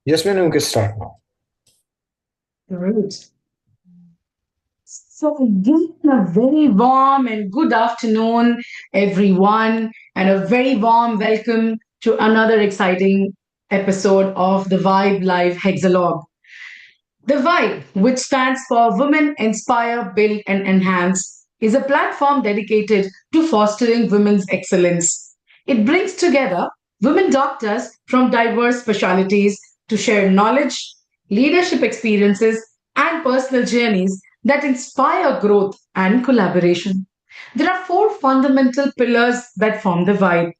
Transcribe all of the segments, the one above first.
Yes, ma'am, you can start now. Great. So, again, a very warm and good afternoon, everyone, and a very warm welcome to another exciting episode of the Vibe Live Hexalog. The Vibe, which stands for Women Inspire, Build, and Enhance, is a platform dedicated to fostering women's excellence. It brings together women doctors from diverse specialties to share knowledge, leadership experiences, and personal journeys that inspire growth and collaboration. There are four fundamental pillars that form the Vibe: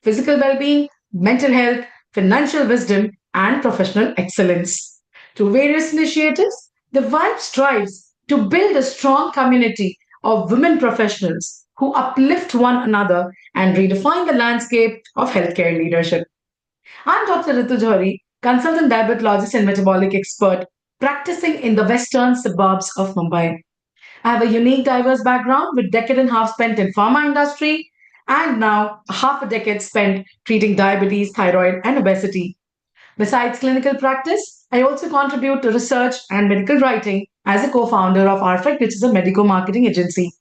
physical well being, mental health, financial wisdom, and professional excellence. Through various initiatives, the Vibe strives to build a strong community of women professionals who uplift one another and redefine the landscape of healthcare leadership. I'm Dr. Ritu Johari, consultant diabetologist and metabolic expert practicing in the western suburbs of Mumbai. I have a unique, diverse background with decade and a half spent in pharma industry and now half a decade spent treating diabetes, thyroid, and obesity. Besides clinical practice, I also contribute to research and medical writing as a co-founder of RFEC, which is a medical marketing agency.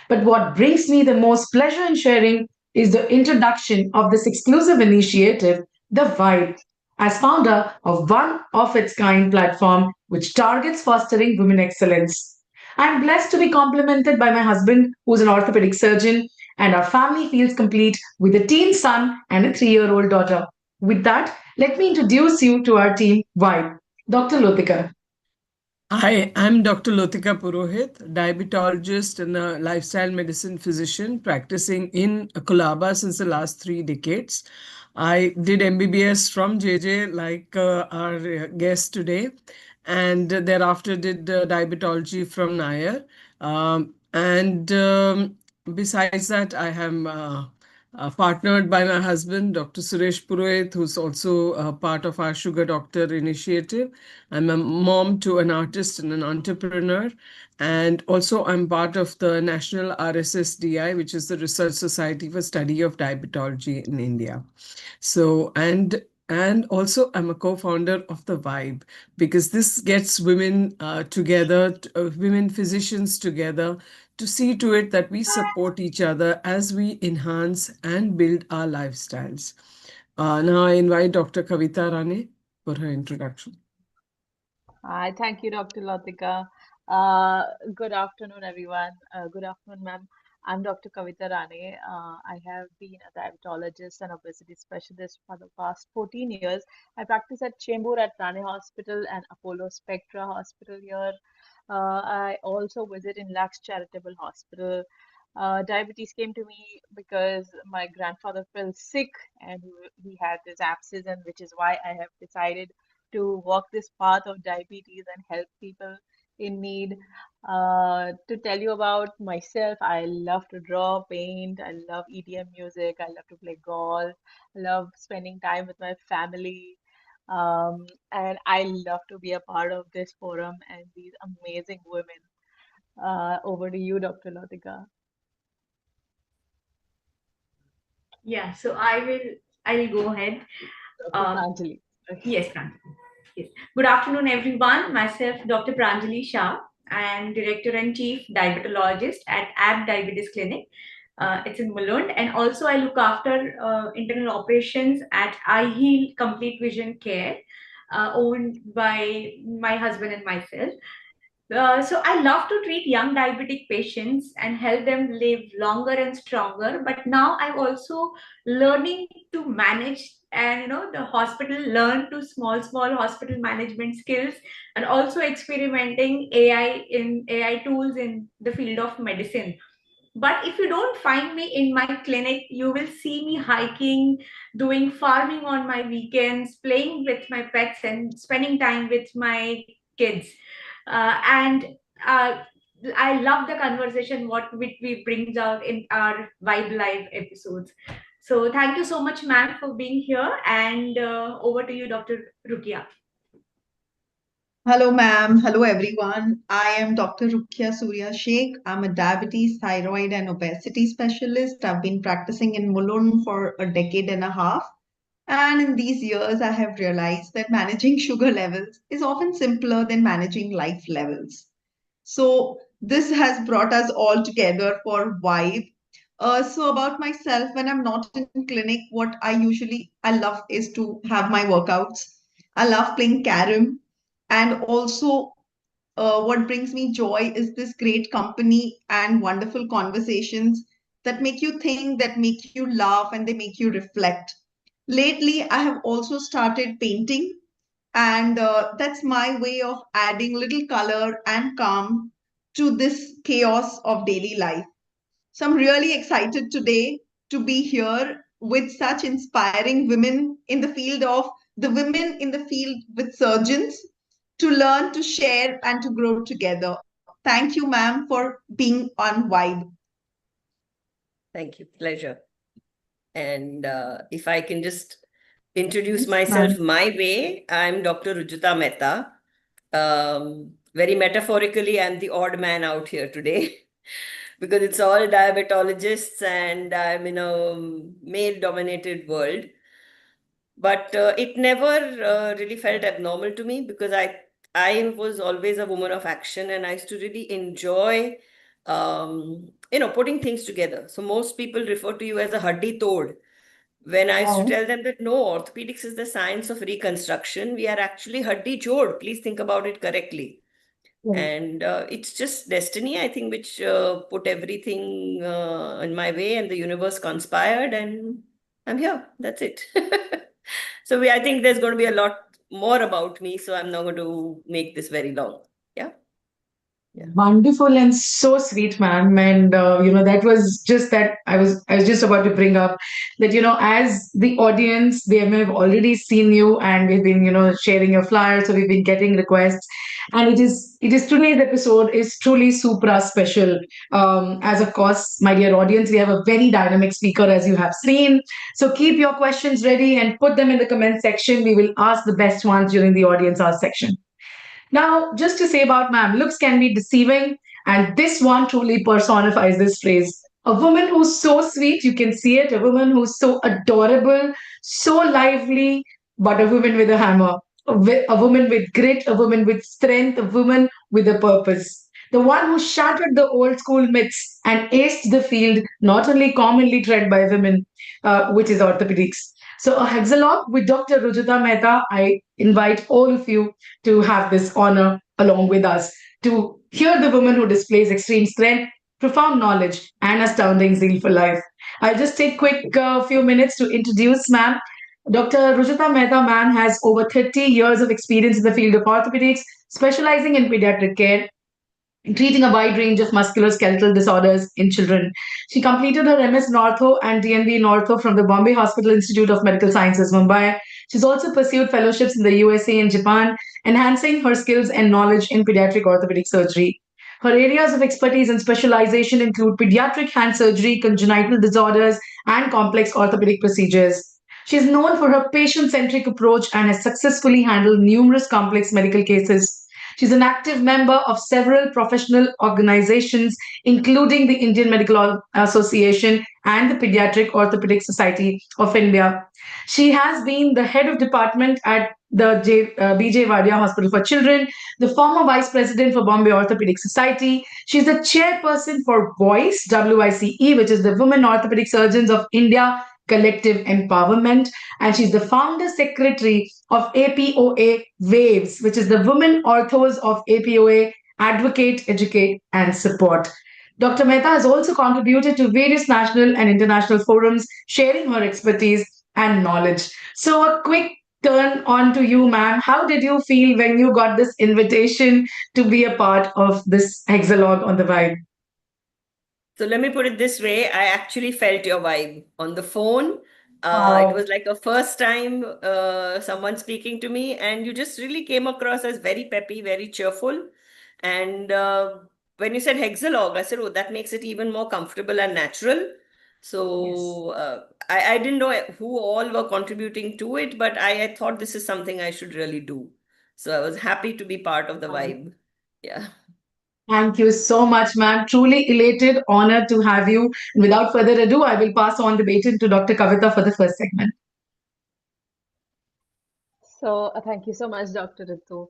But what brings me the most pleasure in sharing is the introduction of this exclusive initiative, The Vibe, as founder of one of its kind platform which targets fostering women excellence. I'm blessed to be complimented by my husband, who's an orthopedic surgeon, and our family feels complete with a teen son and a 3-year-old daughter. With that, let me introduce you to our team, Vibe. Dr. Lotika. Hi, I'm Dr. Lotika Purohit, diabetologist and a lifestyle medicine physician practicing in Colaba since the last 3 decades. I did MBBS from JJ, like our guest today, and thereafter did diabetology from Nair. And besides that, I am partnered by my husband, Dr. Suresh Purohit, who's also part of our Sugar Doctor initiative. I'm a mom to an artist and an entrepreneur. And also, I'm part of the National RSSDI, which is the Research Society for Study of Diabetology in India. So, and also, I'm a co-founder of the Vibe because this gets women together, women physicians together to see to it that we support each other as we enhance and build our lifestyles. Now, I invite Dr. Kavita Rane for her introduction. Hi, thank you, Dr. Latika. Uh, Good afternoon, everyone. Good afternoon, ma'am. I'm Dr. Kavita Rane. I have been a diabetologist and obesity specialist for the past 14 years. I practice at Chembur at Rane Hospital and Apollo Spectra Hospital here. I also visit in Lux Charitable Hospital. Diabetes came to me because my grandfather fell sick and he had this abscess, and which is why I have decided to walk this path of diabetes and help people in need. To tell you about myself, I love to draw, paint, I love EDM music, I love to play golf, I love spending time with my family. And I love to be a part of this forum and these amazing women. Over to you, Dr. Latika. Yeah, so I'll go ahead. Dr. Uh, Pranjali. Okay. yes, Pranjali. Yes. Good afternoon, everyone. Myself, Dr. Pranjali Shah. I am Director and Chief Diabetologist at AB Diabetes Clinic. It's in Mulund, and also I look after internal operations at iHeal Complete Vision Care, owned by my husband and myself. So I love to treat young diabetic patients and help them live longer and stronger. But now I'm also learning to manage, and the hospital learn to small hospital management skills, and also experimenting AI tools in the field of medicine. But if you don't find me in my clinic, you will see me hiking, doing farming on my weekends, playing with my pets, and spending time with my kids. And uh, I love the conversation what which we brings out in our Vibe Live episodes. So thank you so much, ma'am, for being here. And over to you, Dr. Rukia. Hello, ma'am. Hello, everyone. I am Dr. Rukia Surya Sheikh. I'm a diabetes, thyroid, and obesity specialist. I've been practicing in Mulund for a decade and a half. And in these years, I have realized that managing sugar levels is often simpler than managing life levels. So this has brought us all together for Vibe. So about myself, when I'm not in clinic, what I love is to have my workouts. I love playing carom, and also what brings me joy is this great company and wonderful conversations that make you think, that make you laugh, and they make you reflect. Lately, I have also started painting, and that's my way of adding little color and calm to this chaos of daily life. So I'm really excited today to be here with such inspiring women in the women in the field with surgeons, to learn, to share, and to grow together. Thank you, ma'am, for being on Vibe. Thank you. Pleasure. And if I can just introduce Yes, myself ma'am. my way, I'm Dr. Rujuta Mehta. Very metaphorically, I'm the odd man out here today because it's all diabetologists and I'm in a male-dominated world. But it never really felt abnormal to me because I was always a woman of action and I used to really enjoy putting things together. So most people refer to you as a haddi tod. When I used to Wow. tell them that no, orthopedics is the science of reconstruction, we are actually haddi jod. Please think about it correctly. Right. And it's just destiny, I think, which put everything in my way, and the universe conspired, and I'm here. That's it. So I think there's going to be a lot more about me, so I'm not going to make this very long. Yeah. Yeah. Wonderful and so sweet, ma'am. And that was just that I was just about to bring up that as the audience, they may have already seen you, and we've been sharing your flyers, so we've been getting requests, and it is today's episode is truly supra special. As of course, my dear audience, we have a very dynamic speaker, as you have seen. So keep your questions ready and put them in the comment section. We will ask the best ones during the audience ask section. Now, just to say about ma'am, looks can be deceiving, and this one truly personifies this phrase. A woman who's so sweet, you can see it, a woman who's so adorable, so lively, but a woman with a hammer, a woman with grit, a woman with strength, a woman with a purpose. The one who shattered the old school myths and aced the field not only commonly tread by women, which is orthopedics. So, a hexalog with Dr. Rujita Mehta, I invite all of you to have this honor along with us, to hear the woman who displays extreme strength, profound knowledge, and astounding zeal for life. I'll just take quick few minutes to introduce ma'am. Dr. Rujita Mehta, ma'am, has over 30 years of experience in the field of orthopedics, specializing in pediatric care, treating a wide range of musculoskeletal disorders in children. She completed her MS in Ortho and DNB in Ortho from the Bombay Hospital Institute of Medical Sciences, Mumbai. She's also pursued fellowships in the USA and Japan, enhancing her skills and knowledge in pediatric orthopedic surgery. Her areas of expertise and specialization include pediatric hand surgery, congenital disorders, and complex orthopedic procedures. She is known for her patient centric approach and has successfully handled numerous complex medical cases. She's an active member of several professional organizations, including the Indian Medical Association and the Pediatric Orthopedic Society of India. She has been the head of department at the BJ Vadia Hospital for Children, the former vice president for Bombay Orthopedic Society. She's the chairperson for VOICE, WICE, which is the Women Orthopedic Surgeons of India Collective Empowerment, and she's the founder secretary of APOA Waves, which is the Women Orthos of APOA, Advocate, Educate, and Support. Dr. Mehta has also contributed to various national and international forums, sharing her expertise and knowledge. So, a quick turn on to you, ma'am. How did you feel when you got this invitation to be a part of this hexalog on the Vibe? So let me put it this way. I actually felt your vibe on the phone. It Wow. was like a first time someone speaking to me, and you just really came across as very peppy, very cheerful. And when you said hexalog, I said, oh, that makes it even more comfortable and natural. Yes. So I didn't know who all were contributing to it, but I thought this is something I should really do. So I was happy to be part of the vibe. Yeah. Thank you so much, ma'am. Truly elated, honored to have you. Without further ado, I will pass on the baton to Dr. Kavita for the first segment. Thank you so much, Dr. Ritu.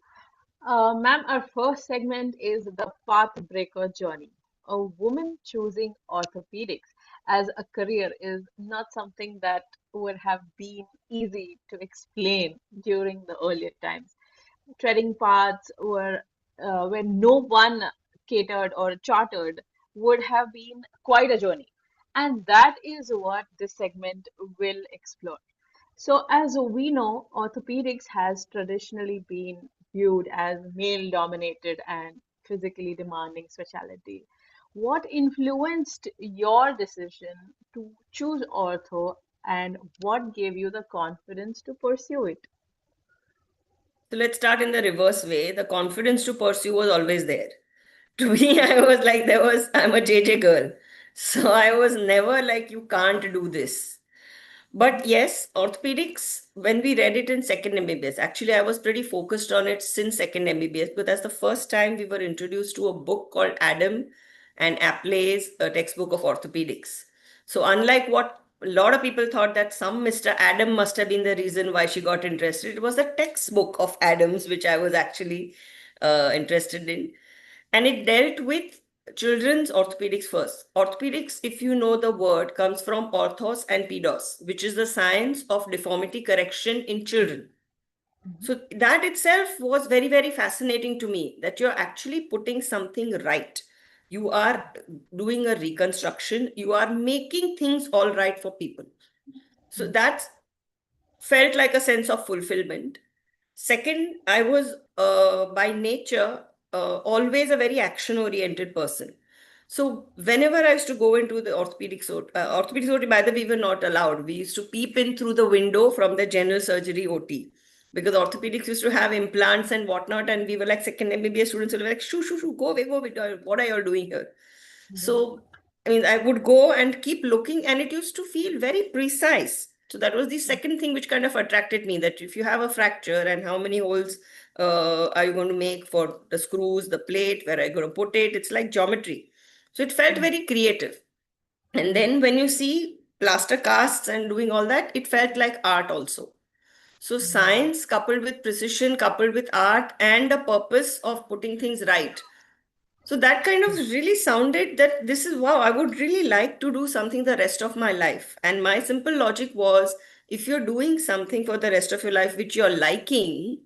Ma'am, our first segment is the Pathbreaker journey. A woman choosing orthopedics as a career is not something that would have been easy to explain during the earlier times. Treading paths where no one catered or chartered would have been quite a journey. And that is what this segment will explore. So, as we know, orthopedics has traditionally been viewed as male dominated and physically demanding specialty. What influenced your decision to choose ortho and what gave you the confidence to pursue it? So let's start in the reverse way. The confidence to pursue was always there. To me, I was like, I'm a JJ girl. So I was never like, you can't do this. But yes, orthopedics, when we read it in second MBBS, actually, I was pretty focused on it since second MBBS, because that's the first time we were introduced to a book called Adam and Aplay's a textbook of orthopedics. So, unlike what a lot of people thought that some Mr. Adam must have been the reason why she got interested, it was the textbook of Adams, which I was actually interested in. And it dealt with children's orthopedics first. Orthopedics, if you know the word, comes from orthos and pedos, which is the science of deformity correction in children. So that itself was very, very fascinating to me, that you're actually putting something right. You are doing a reconstruction, you are making things all right for people. So that felt like a sense of fulfillment. Second, I was by nature always a very action oriented person. So whenever I used to go into the orthopedics OT, by the way, we were not allowed. We used to peep in through the window from the general surgery OT, because orthopedics used to have implants and whatnot, and we were like second MBBS students. So we were like, shoo, shoo, shoo, go away, go away. What are you all doing here? So, I mean, I would go and keep looking, and it used to feel very precise. So that was the second thing which kind of attracted me, that if you have a fracture and how many holes are you going to make for the screws, the plate, where are you going to put it? It's like geometry. So it felt very creative. And then when you see plaster casts and doing all that, it felt like art also. So science coupled with precision, coupled with art, and the purpose of putting things right. So that kind of really sounded that this is wow, I would really like to do something the rest of my life. And my simple logic was, if you're doing something for the rest of your life which you're liking,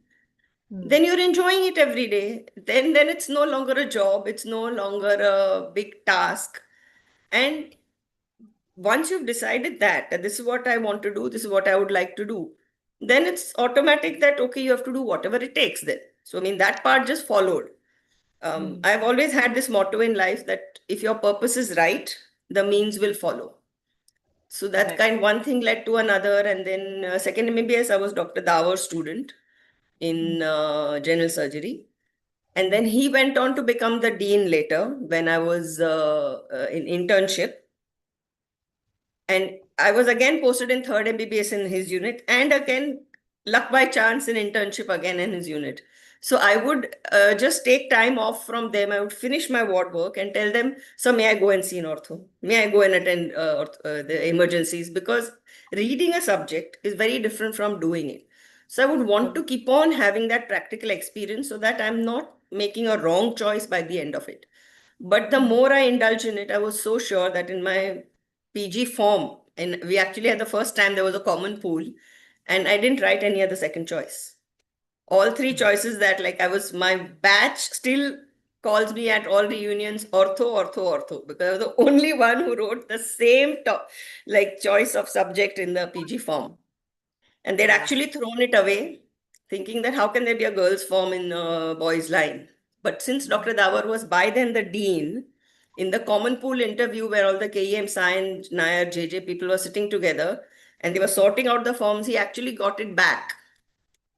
then you're enjoying it every day. Then it's no longer a job, it's no longer a big task. And once you've decided that this is what I want to do, this is what I would like to do, then it's automatic that okay, you have to do whatever it takes then. So I mean that part just followed. I've always had this motto in life that if your purpose is right, the means will follow. So that Right. kind one thing led to another, and then second MBBS I was Dr. Dawar's student in general surgery, and then he went on to become the dean later when I was in internship, and I was again posted in third MBBS in his unit, and again luck by chance in internship again in his unit. So I would just take time off from them. I would finish my ward work and tell them, so may I go and see an ortho? May I go and attend the emergencies? Because reading a subject is very different from doing it. So I would want to keep on having that practical experience so that I'm not making a wrong choice by the end of it. But the more I indulge in it, I was so sure that in my PG form, and we actually had the first time there was a common pool, and I didn't write any other second choice. All three choices that like I was, my batch still calls me at all reunions ortho, ortho, ortho, because I was the only one who wrote the same like choice of subject in the PG form. And they'd actually thrown it away, thinking that how can there be a girls' form in a boys' line? But since Dr. Dawar was by then the dean, in the common pool interview where all the KEM, Sain, Nair, JJ people were sitting together and they were sorting out the forms, he actually got it back.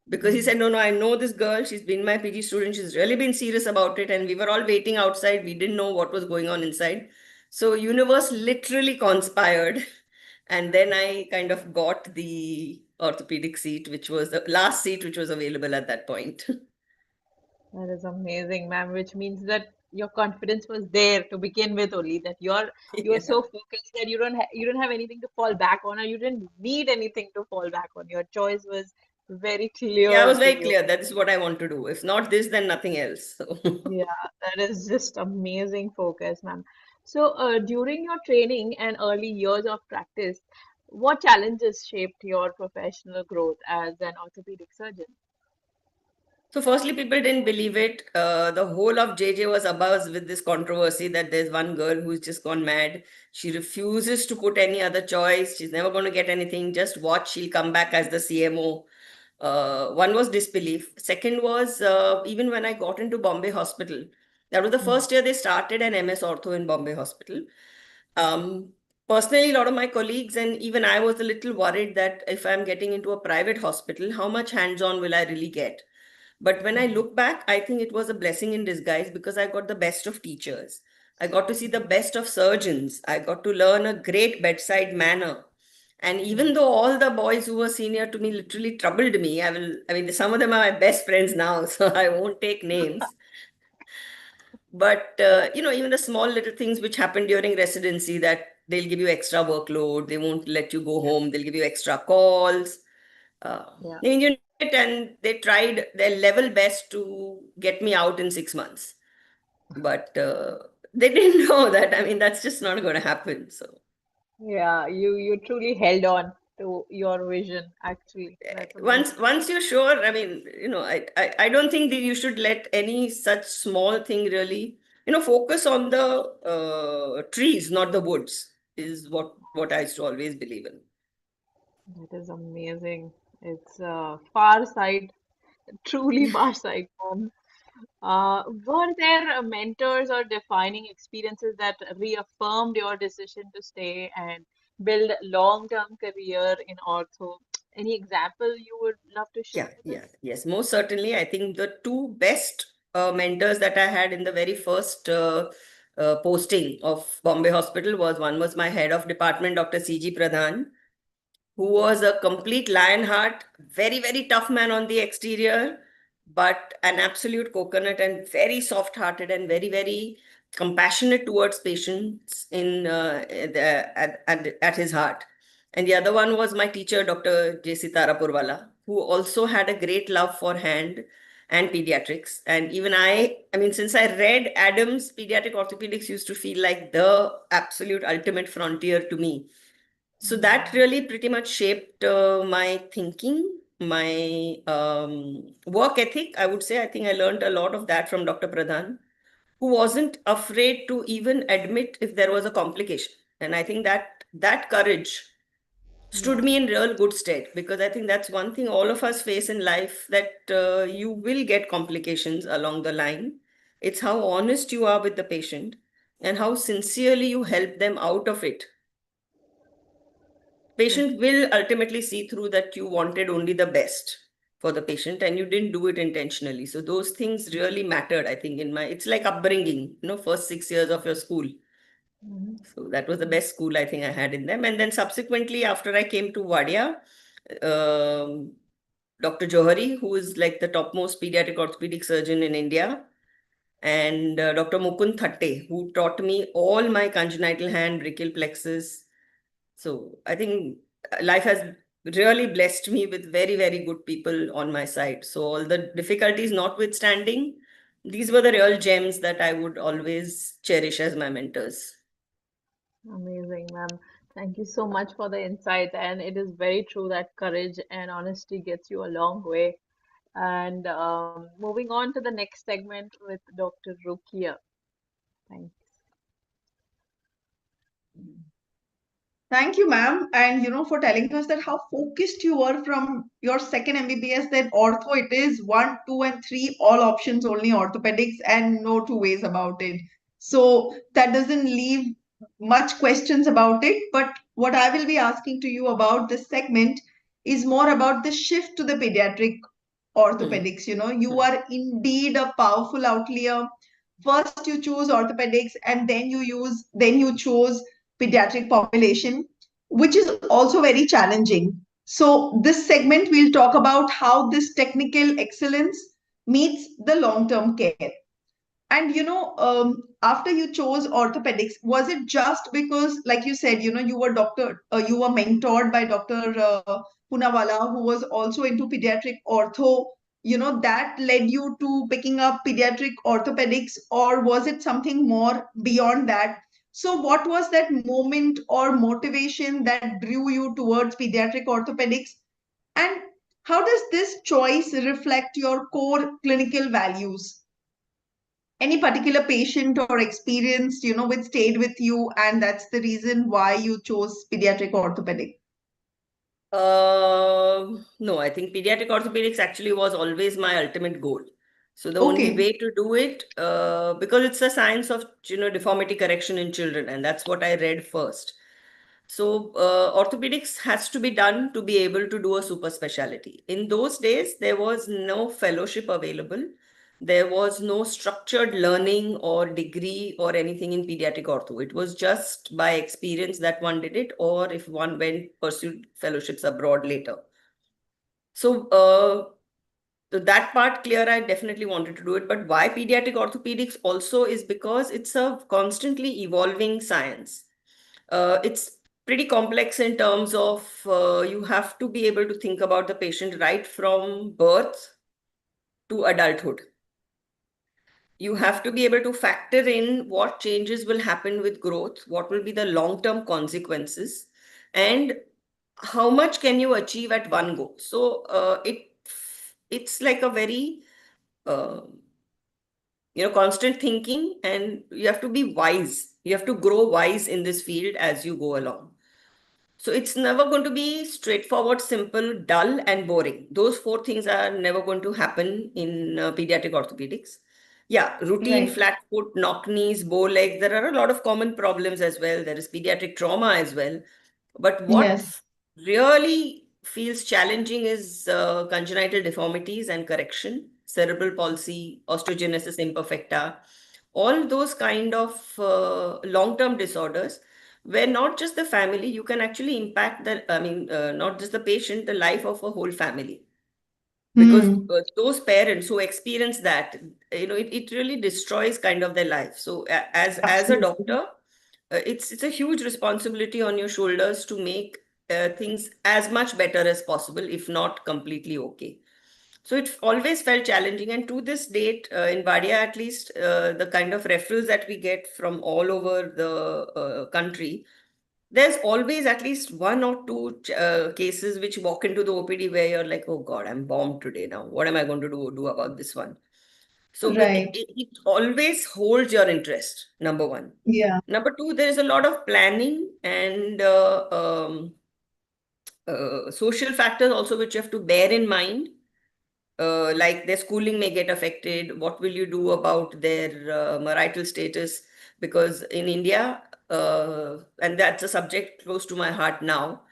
Because he said, no, I know this girl. She's been my PG student. She's really been serious about it. And we were all waiting outside. We didn't know what was going on inside. So universe literally conspired. And then I kind of got the orthopedic seat, which was the last seat which was available at that point. That is amazing, ma'am, which means that your confidence was there to begin with only, that you're Yeah. so focused that you don't have anything to fall back on, or you didn't need anything to fall back on. Your choice was very Yeah, I clear was to very you. clear that this is what I want to do. If not this, then nothing else. So Yeah, that is just amazing focus, ma'am. So, during your training and early years of practice, what challenges shaped your professional growth as an orthopedic surgeon? So firstly, people didn't believe it. The whole of JJ was abuzz with this controversy that there's one girl who's just gone mad. She refuses to put any other choice. She's never going to get anything. Just watch. She'll come back as the CMO. One was disbelief. Second was even when I got into Bombay Hospital, that was the first year they started an MS Ortho in Bombay Hospital. Um, Personally, a lot of my colleagues and even I was a little worried that if I'm getting into a private hospital, how much hands-on will I really get? But when I look back, I think it was a blessing in disguise because I got the best of teachers. I got to see the best of surgeons. I got to learn a great bedside manner. And even though all the boys who were senior to me literally troubled me, I mean, some of them are my best friends now, so I won't take names. But, even the small little things which happen during residency that they'll give you extra workload, they won't let you go home, they'll give you extra calls. Yeah. They engineered it and they tried their level best to get me out in 6 months. But they didn't know that. I mean, that's just not going to happen. So Yeah, you truly held on to your vision, actually. That's amazing. once you're sure, I mean, I don't think that you should let any such small thing really, focus on the trees, not the woods, is what I used to always believe in. That is amazing. It's far sight, truly far sight. Were there mentors or defining experiences that reaffirmed your decision to stay and build a long-term career in ortho? Any example you would love to share with us? Yes, most certainly. I think the two best mentors that I had in the very first posting of Bombay Hospital was one was my head of department, Dr. C.G. Pradhan, who was a complete lionheart, very, very tough man on the exterior, but an absolute coconut and very soft-hearted and very, very compassionate towards patients at his heart. And the other one was my teacher, Dr. J. Sitara Purwala, who also had a great love for hand and pediatrics. And even I mean, since I read Adams, pediatric orthopedics used to feel like the absolute ultimate frontier to me. So that really pretty much shaped my thinking, my work ethic, I would say. I think I learned a lot of that from Dr. Pradhan, who wasn't afraid to even admit if there was a complication. And I think that courage stood me in real good stead because I think that's one thing all of us face in life that you will get complications along the line. It's how honest you are with the patient and how sincerely you help them out of it. Patient will ultimately see through that you wanted only the best for the patient and you didn't do it intentionally. So those things really mattered, I think, it's like upbringing, first 6 years of your school. So that was the best school I think I had in them. And then subsequently, after I came to Wadia, Dr. Johari, who is like the topmost pediatric orthopedic surgeon in India, and Dr. Mukund Thatte, who taught me all my congenital hand, brachial plexus. So I think life has really blessed me with very, very good people on my side. So all the difficulties notwithstanding, these were the real gems that I would always cherish as my mentors. Amazing, ma'am. Thank you so much for the insight. And it is very true that courage and honesty gets you a long way. And moving on to the next segment with Dr. Rukia. Thanks. Thank you, ma'am. And for telling us that how focused you were from your second MBBS, that ortho it is 1, 2, and 3, all options only orthopedics, and no two ways about it. So that doesn't leave much questions about it. But what I will be asking to you about this segment is more about the shift to the pediatric orthopedics. You are indeed a powerful outlier. First you choose orthopedics and then you chose pediatric population, which is also very challenging. So this segment we'll talk about how this technical excellence meets the long-term care. And after you chose orthopedics, was it just because, like you said, you were you were mentored by Dr. Punawala, who was also into pediatric ortho, that led you to picking up pediatric orthopedics, or was it something more beyond that? So, what was that moment or motivation that drew you towards pediatric orthopedics? And how does this choice reflect your core clinical values? Any particular patient or experience, which stayed with you, and that's the reason why you chose pediatric orthopedic? No, I think pediatric orthopedics actually was always my ultimate goal. So the only Okay. way to do it, because it's a science of, deformity correction in children, and that's what I read first. So orthopedics has to be done to be able to do a super specialty. In those days, there was no fellowship available. There was no structured learning or degree or anything in pediatric ortho. It was just by experience that one did it, or if one went pursued fellowships abroad later. So that part clear, I definitely wanted to do it. But why pediatric orthopedics also is because it's a constantly evolving science. It's pretty complex in terms of you have to be able to think about the patient right from birth to adulthood. You have to be able to factor in what changes will happen with growth, what will be the long-term consequences, and how much can you achieve at one go. So it's like a very uh, constant thinking, and you have to be wise. You have to grow wise in this field as you go along. So it's never going to be straightforward, simple, dull, and boring. Those four things are never going to happen in pediatric orthopedics. Yeah, routine Right. flat foot, knock knees, bow legs. There are a lot of common problems as well. There is pediatric trauma as well. But what Yes. really feels challenging is congenital deformities and correction, cerebral palsy, osteogenesis imperfecta, all those kind of long-term disorders where not just the family, you can actually impact not just the patient, the life of a whole family. Because Hmm. those parents who experience that, it really destroys kind of their life. So as a Absolutely. doctor, it's a huge responsibility on your shoulders to make things as much better as possible, if not completely okay. So it always felt challenging. And to this date, in Vadia at least, the kind of referrals that we get from all over the country, there's always at least one or two cases which walk into the OPD where you're like, oh God, I'm bombed today now. What am I going to do about this one? So Right. it always holds your interest, number one. Yeah. Number two, there is a lot of planning and social factors also which you have to bear in mind. Like their schooling may get affected. What will you do about their marital status? Because in India, and that's a subject close to my heart now,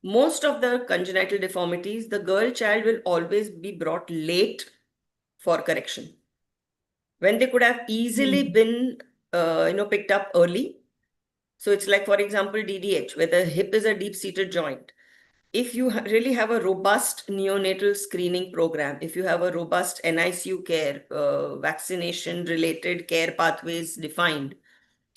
most of the congenital deformities, the girl child will always be brought late for correction when they could have easily Hmm. been, picked up early. So it's like, for example, DDH, where the hip is a deep-seated joint. If you really have a robust neonatal screening program, if you have a robust NICU care, vaccination-related care pathways defined,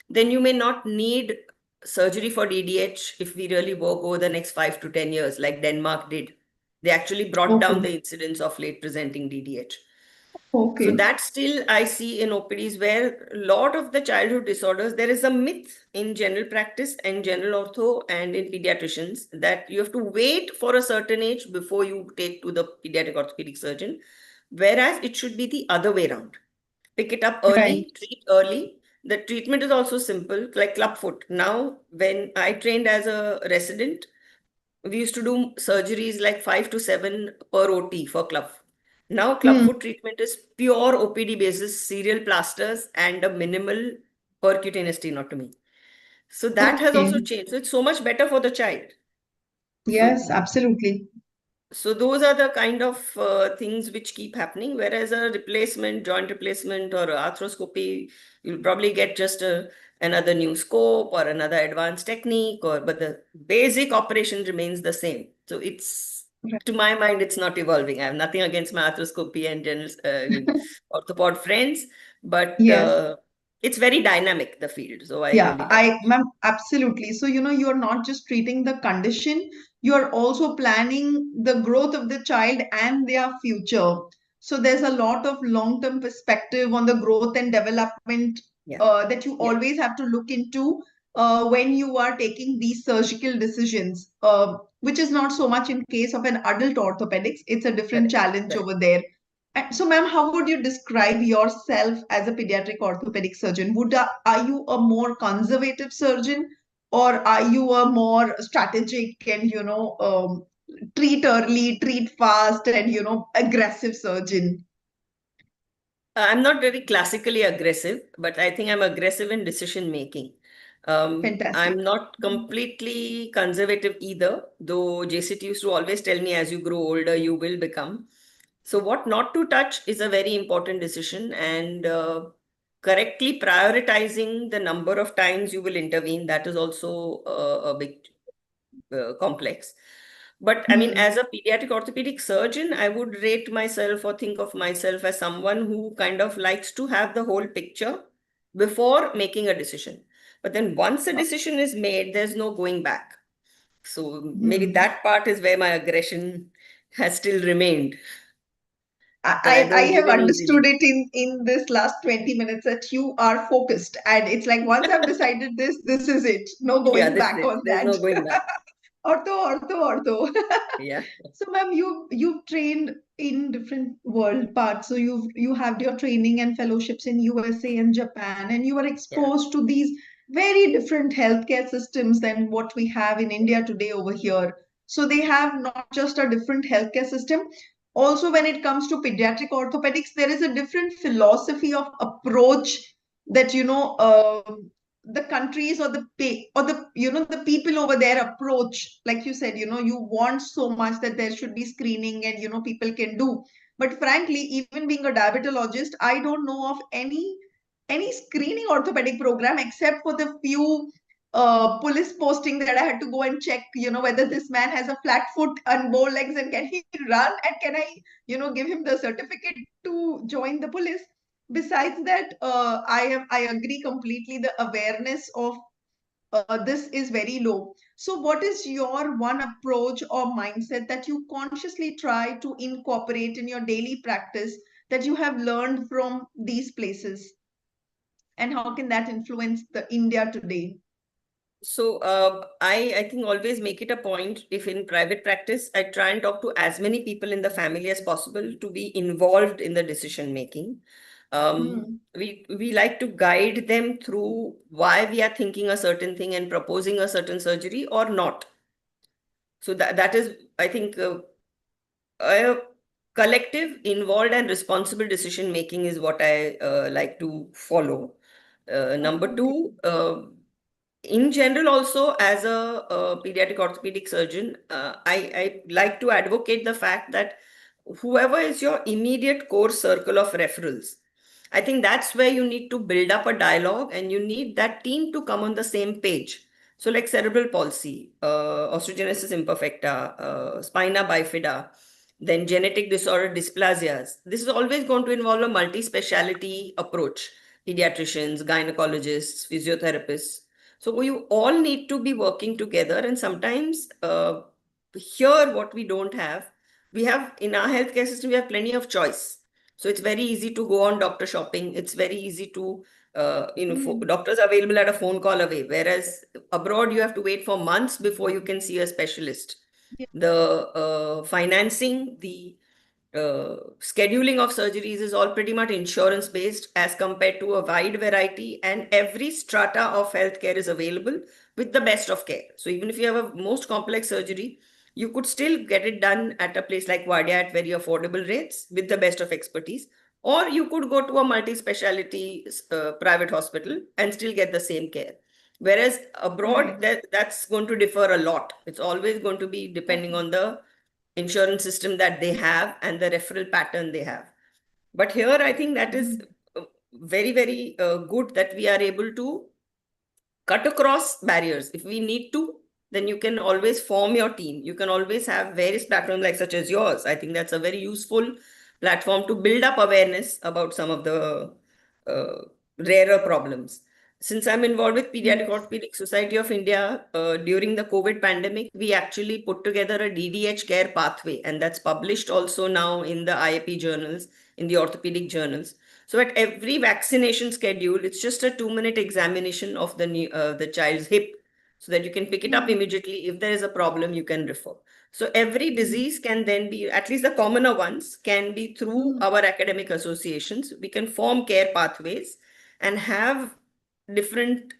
then you may not need surgery for DDH if we really work over the next 5 to 10 years, like Denmark did. They actually brought down Okay. the incidence of late presenting DDH. So Okay. that still I see in OPDs where a lot of the childhood disorders, there is a myth in general practice and general ortho and in pediatricians that you have to wait for a certain age before you take to the pediatric orthopedic surgeon, whereas it should be the other way around. Pick it up Right. early, treat early. The treatment is also simple, like clubfoot. Now, when I trained as a resident, we used to do surgeries like 5 to 7 per OT for club. Now, Hmm. clubfoot treatment is pure OPD basis, serial plasters, and a minimal percutaneous sternotomy. So that has also Okay. changed. So it's so much better for the child. Yes, So absolutely. so those are the kind of things which keep happening. Whereas a replacement, joint replacement, or arthroscopy, you'll probably get just another new scope or another advanced technique, but the basic operation remains the same. So it's, Right. to my mind, it's not evolving. I have nothing against my arthroscopy and general orthopod friends, But Yes. it's very dynamic, the field. So I Yeah, really love it. ma'am, absolutely. So, you're not just treating the condition, you're also planning the growth of the child and their future. So there's a lot of long-term perspective on the growth and development Yeah. that you Yeah. always have to look into when you are taking these surgical decisions, which is not so much in case of an adult orthopedics. It's a different Correct. challenge Correct. over there. So, ma'am, how would you describe yourself as a pediatric orthopedic surgeon? Are you a more conservative surgeon, or are you a more strategic and treat early, treat fast, and aggressive surgeon? I'm not very classically aggressive, but I think I'm aggressive in decision making. I'm Fantastic. not completely conservative either, though JCT used to always tell me as you grow older, you will become. So, what not to touch is a very important decision, and correctly prioritizing the number of times you will intervene, that is also a big complex. But I mean, Hmm. as a pediatric orthopedic surgeon, I would rate myself or think of myself as someone who kind of likes to have the whole picture before making a decision. But then once a decision is made, there's no going back. So maybe Hmm. that part is where my aggression has still remained, that I I don't give have in understood easily. it in this last 20 minutes that you are focused, and it's like once I've decided this is it. No Yeah, going this is back it. on There's no that. going back. Ortho. Yeah. So, ma'am, you've trained in different world parts. So you have your training and fellowships in USA and Japan, and you are Yeah. exposed to these very different healthcare systems than what we have in India today over here. So they have not just a different healthcare system. Also, when it comes to pediatric orthopedics, there is a different philosophy of approach that the countries or the people over there approach. Like you said, you want so much that there should be screening and people can do. But frankly, even being a diabetologist, I don't know of any screening orthopedic program except for the few police posting that I had to go and check, whether this man has a flat foot and bow legs and can he run, and can I give him the certificate to join the police. Besides that, I agree completely. The awareness of this is very low. So, what is your one approach or mindset that you consciously try to incorporate in your daily practice that you have learned from these places, and how can that influence the India today? So I think always make it a point, if in private practice, I try and talk to as many people in the family as possible to be involved in the decision making. Hmm. We like to guide them through why we are thinking a certain thing and proposing a certain surgery or not. So that is, I think, a collective, involved, and responsible decision making is what I like to follow. Number Okay. two, in general, also as a pediatric orthopedic surgeon, I like to advocate the fact that whoever is your immediate core circle of referrals, I think that's where you need to build up a dialogue, and you need that team to come on the same page. So, like cerebral palsy, osteogenesis imperfecta, spina bifida, then genetic disorder dysplasias. This is always going to involve a multi-speciality approach: pediatricians, gynecologists, physiotherapists. So you all need to be working together, and sometimes here what we have in our healthcare system, we have plenty of choice. So it's very easy to go on doctor shopping. It's very easy to Hmm. doctors available at a phone call away. Whereas abroad, you have to wait for months before you can see a specialist. Yeah. The financing, the scheduling of surgeries is all pretty much insurance based as compared to a wide variety, and every strata of healthcare is available with the best of care. So even if you have a most complex surgery, you could still get it done at a place like Vadia at very affordable rates with the best of expertise, or you could go to a multi-speciality private hospital and still get the same care. Whereas abroad, Right. that's going to differ a lot. It's always going to be depending Okay. on the insurance system that they have and the referral pattern they have. But here, I think that is Mhm. very, very good that we are able to cut across barriers. If we need to, then you can always form your team. You can always have various platforms like such as yours. I think that's a very useful platform to build up awareness about some of the rarer problems. Since I'm involved with Pediatric Orthopedic Society of India, during the COVID pandemic, we actually put together a DDH care pathway, and that's published also now in the IAP journals, in the orthopedic journals. So at every vaccination schedule, it's just a 2-minute examination of the child's hip, so that you can pick it up immediately. If there is a problem, you can refer. So every disease can then be, at least the commoner ones, can be through our academic associations. We can form care pathways and have different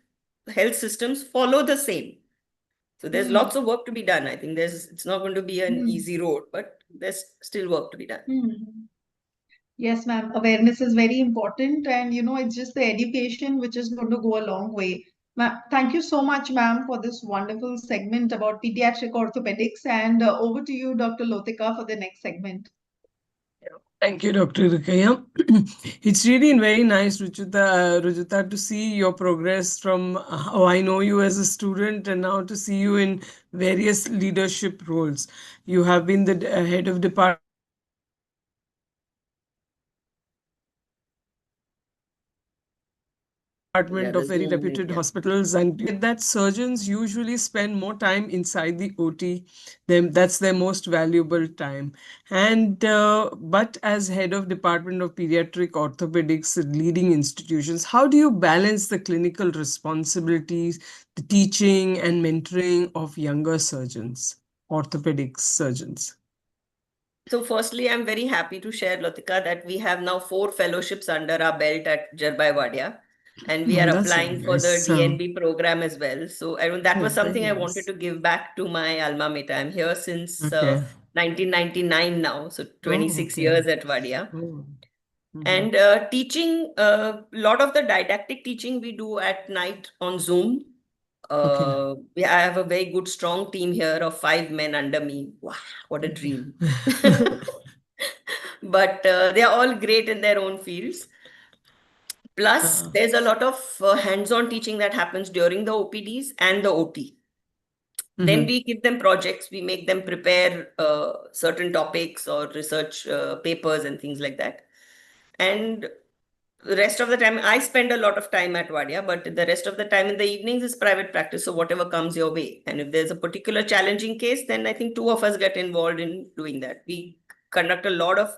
health systems follow the same. So there's lots of work to be done. I think it's not going to be an easy road, but there's still work to be done. Yes, ma'am. Awareness is very important, and it's just the education which is going to go a long way. Ma'am, thank you so much, ma'am, for this wonderful segment about pediatric orthopedics. And over to you, Dr. Lotika, for the next segment. Thank you, Dr. Rukaya. It's really very nice, Rujuta, to see your progress from how I know you as a student and now to see you in various leadership roles. You have been the head of department of very reputed hospitals, and that surgeons usually spend more time inside the OT. That's their most valuable time. And but as head of Department of Pediatric Orthopedics at leading institutions, how do you balance the clinical responsibilities, the teaching and mentoring of younger surgeons, orthopedic surgeons? So firstly, I'm very happy to share, Latika, that we have now 4 fellowships under our belt at Jarbai Wadia. And we are applying for the DNB program as well. So that was something I wanted to give back to my alma mater. I'm here since 1999 now, so 26 years at Wadia. And teaching, a lot of the didactic teaching we do at night on Zoom. I have a very good, strong team here of 5 men under me. Wow, what a dream. But they're all great in their own fields. Plus, there's a lot of hands-on teaching that happens during the OPDs and the OT. Then we give them projects, we make them prepare certain topics or research papers and things like that. And the rest of the time, I spend a lot of time at Wadia, but the rest of the time in the evenings is private practice. So whatever comes your way. And if there's a particular challenging case, then I think 2 of us get involved in doing that. We conduct a lot of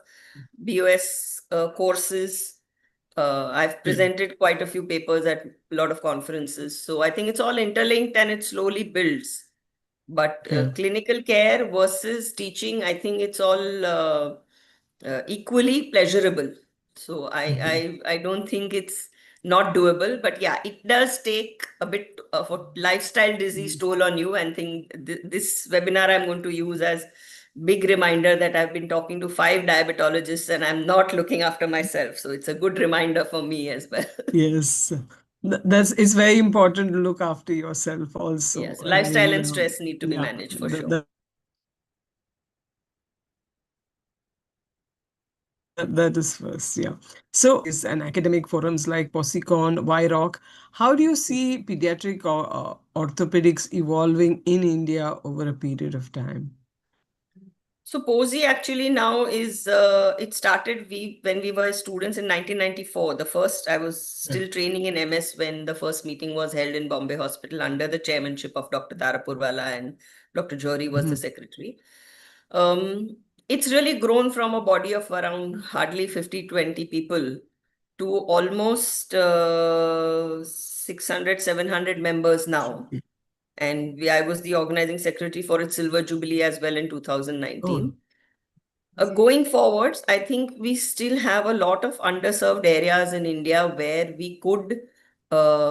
BOS courses. I've presented quite a few papers at a lot of conferences. So I think it's all interlinked and it slowly builds. But clinical care versus teaching, I think it's all equally pleasurable. So I don't think it's not doable. But yeah, it does take a bit of a lifestyle disease toll on you. And think this webinar I'm going to use as big reminder that I've been talking to 5 diabetologists and I'm not looking after myself. So it's a good reminder for me as well. Yes, it's very important to look after yourself also. Yes, lifestyle and stress need to be managed for sure. That is first, yeah. So is an academic forums like POSICON, YROC. How do you see pediatric orthopedics evolving in India over a period of time? So POSI actually now is, it started when we were students in 1994. I was still training in MS when the first meeting was held in Bombay Hospital under the chairmanship of Dr. Tarapurwala, and Dr. Johri was the secretary. It's really grown from a body of around hardly 50-20 people to almost 600, 700 members now. And I was the organizing secretary for its Silver Jubilee as well in 2019. Going forwards, I think we still have a lot of underserved areas in India where we could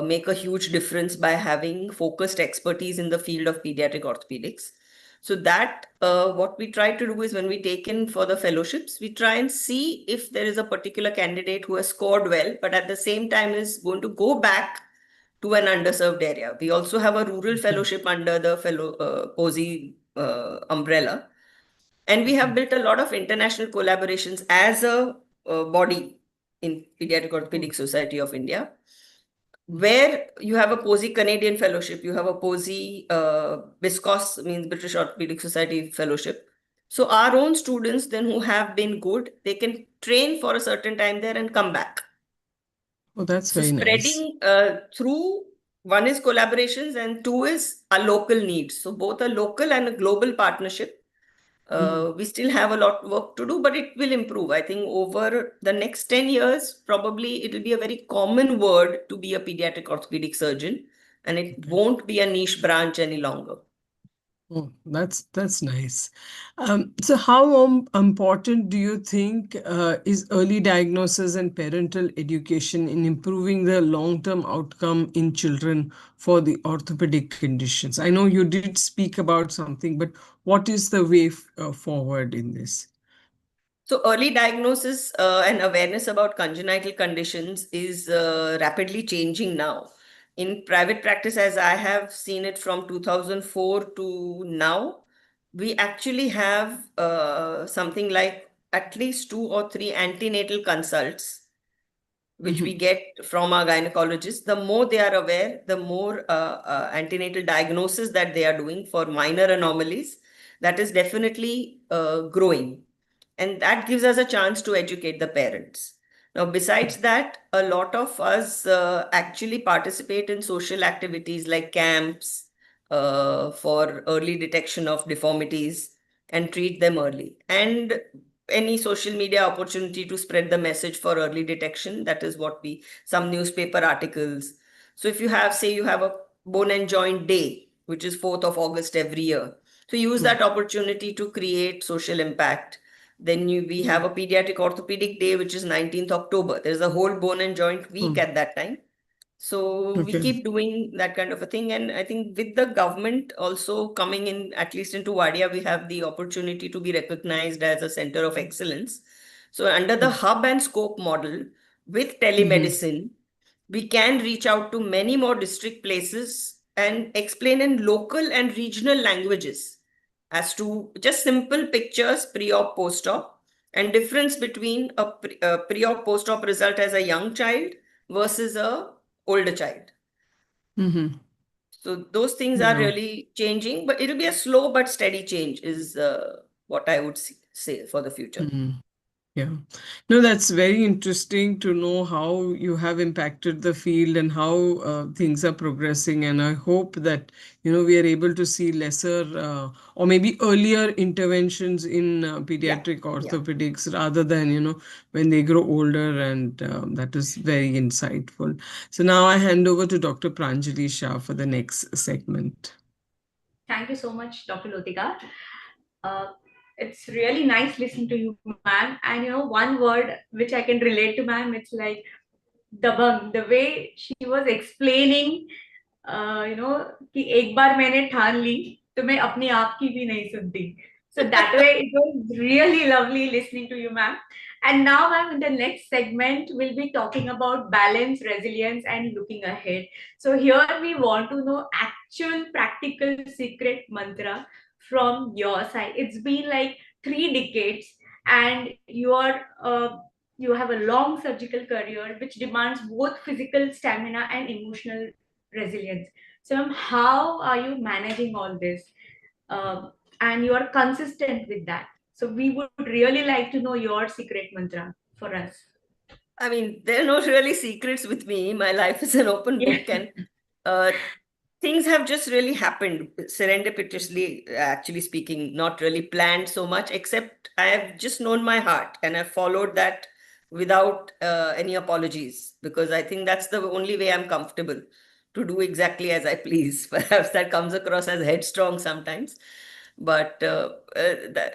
make a huge difference by having focused expertise in the field of pediatric orthopedics. So that what we try to do is when we take in for the fellowships, we try and see if there is a particular candidate who has scored well, but at the same time is going to go back to an underserved area. We also have a rural fellowship under the POSI umbrella. And we have built a lot of international collaborations as a body in Pediatric Orthopedic Society of India, where you have a POSI Canadian fellowship, you have a POSI BISCOS, means British Orthopedic Society fellowship. So our own students then who have been good, they can train for a certain time there and come back. Oh, that's So very nice. spreading through, one is collaborations and two is our local needs. So both a local and a global partnership. We still have a lot of work to do, but it will improve. I think over the next 10 years, probably it will be a very common word to be a pediatric orthopedic surgeon, and it won't be a niche branch any longer. Oh, that's nice. So how important do you think is early diagnosis and parental education in improving the long-term outcome in children for the orthopedic conditions? I know you did speak about something, but what is the way forward in this? So early diagnosis and awareness about congenital conditions is rapidly changing now. In private practice, as I have seen it from 2004 to now, we actually have something like at least 2 or 3 antenatal consults, which we get from our gynecologists. The more they are aware, the more antenatal diagnosis that they are doing for minor anomalies, that is definitely growing. And that gives us a chance to educate the parents. Now, besides that, a lot of us actually participate in social activities like camps for early detection of deformities and treat them early. And any social media opportunity to spread the message for early detection, that is what we, some newspaper articles. So if you have, say, you have a bone and joint day, which is 4th of August every year. So use that opportunity to create social impact. Then we have a pediatric orthopedic day, which is 19th October. There's a whole bone and joint week at that time. So we Okay. keep doing that kind of a thing. And I think with the government also coming in, at least into Wadia, we have the opportunity to be recognized as a center of excellence. So under the hub and scope model with telemedicine, we can reach out to many more district places and explain in local and regional languages as to just simple pictures pre-op, post-op, and difference between a pre-op, post-op result as a young child versus a older child. Mm-hmm. So those things are really changing, but it'll be a slow but steady change is what I would say for the future. Yeah. No, that's very interesting to know how you have impacted the field and how things are progressing. And I hope that, we are able to see lesser or maybe earlier interventions in pediatric orthopedics rather than, when they grow older. And that is very insightful. So now I hand over to Dr. Pranjali Shah for the next segment. Thank you so much, Dr. Lotika. It's really nice listening to you, ma'am. And one word which I can relate to, ma'am, it's like dabang. The way she was explaining, कि एक बार मैंने ठान ली तो मैं अपने आप की भी नहीं सुनती. So that way it was really lovely listening to you, ma'am. And now, ma'am, in the next segment, we'll be talking about balance, resilience, and looking ahead. So here we want to know actual practical secret mantra from your side. It's been like 3 decades, and you have a long surgical career which demands both physical stamina and emotional resilience. So, ma'am, how are you managing all this? And you are consistent with that. So we would really like to know your secret mantra for us. I mean, there are no really secrets with me. My life is an open book, and things have just really happened serendipitously, actually speaking, not really planned so much, except I have just known my heart and I've followed that without any apologies, because I think that's the only way I'm comfortable to do exactly as I please. Perhaps that comes across as headstrong sometimes. But